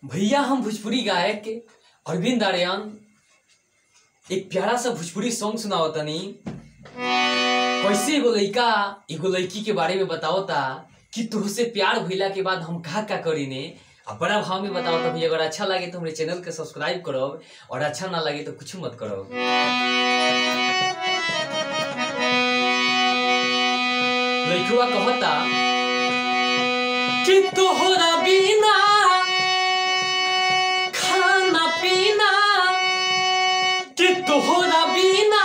भैया हम भोजपुरी गायक अरविंद आर्यन एक प्यारा सा भोजपुरी सॉन्ग सुनाओ तनी। कैसे एगो लड़का एगो लड़की के बारे में बताओ ता कि तुझसे प्यार भइला के बाद हम का करीने। अब बड़ा भाव में बताओ तो भैया, अगर अच्छा लगे तो हमारे चैनल के सब्सक्राइब करो और अच्छा ना लगे तो कुछ मत करो। लड़कुआ कहता कि तोहरा बिना खाना पीना, कि तोहरा बिना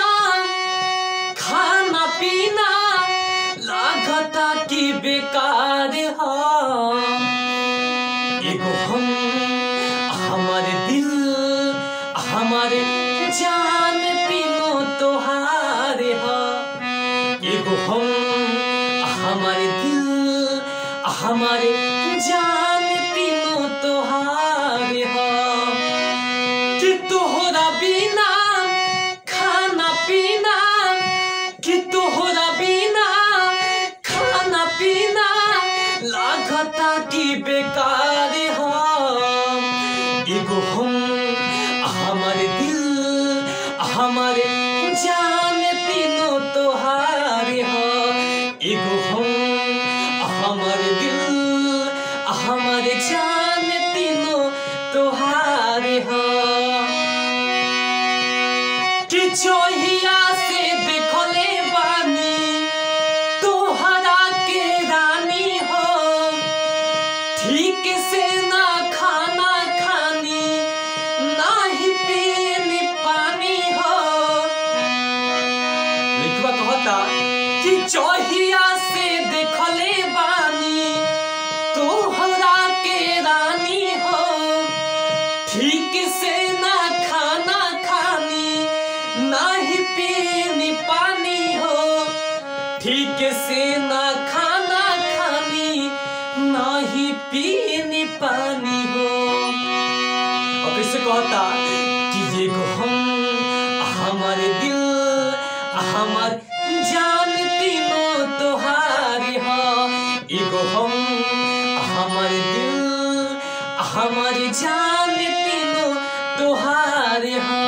खाना पीना लागता कि बेकार हो। एगो हम हमारे दिल हमारे जान तीनों तोहारे हो। एगो हम हमारे दिल हमारे जान तीनों तोहारे हो। कि तोहरा बिना खाना पीना, कि तोहरा बिना खाना पीना लागता कि बेकार हो। एगो हम हमारे दिल हमारे जान तीनों तोहारे हो। एगो हम हमारे दिल हमारे जान तीनों तोहारे हो। कि जोहिया से देखले बानी तोहरा के रानी हो। ठीक से ना खाना खानी ना ही पीनी पानी हो। लिखवा कहता कि जोहिया से देखले बानी तोहरा के रानी हो। ठीक से ना खाना खानी ना ही पीनी पानी हो। ठीक से ना खाना खानी ना ही पीनी पानी हो। और कैसे कहता कि ये गो हम हमारे दिल हमार जान तीनों तोहारे हो। एगो हम हमारे दिल हमारी जान तीनों तोहारे हो।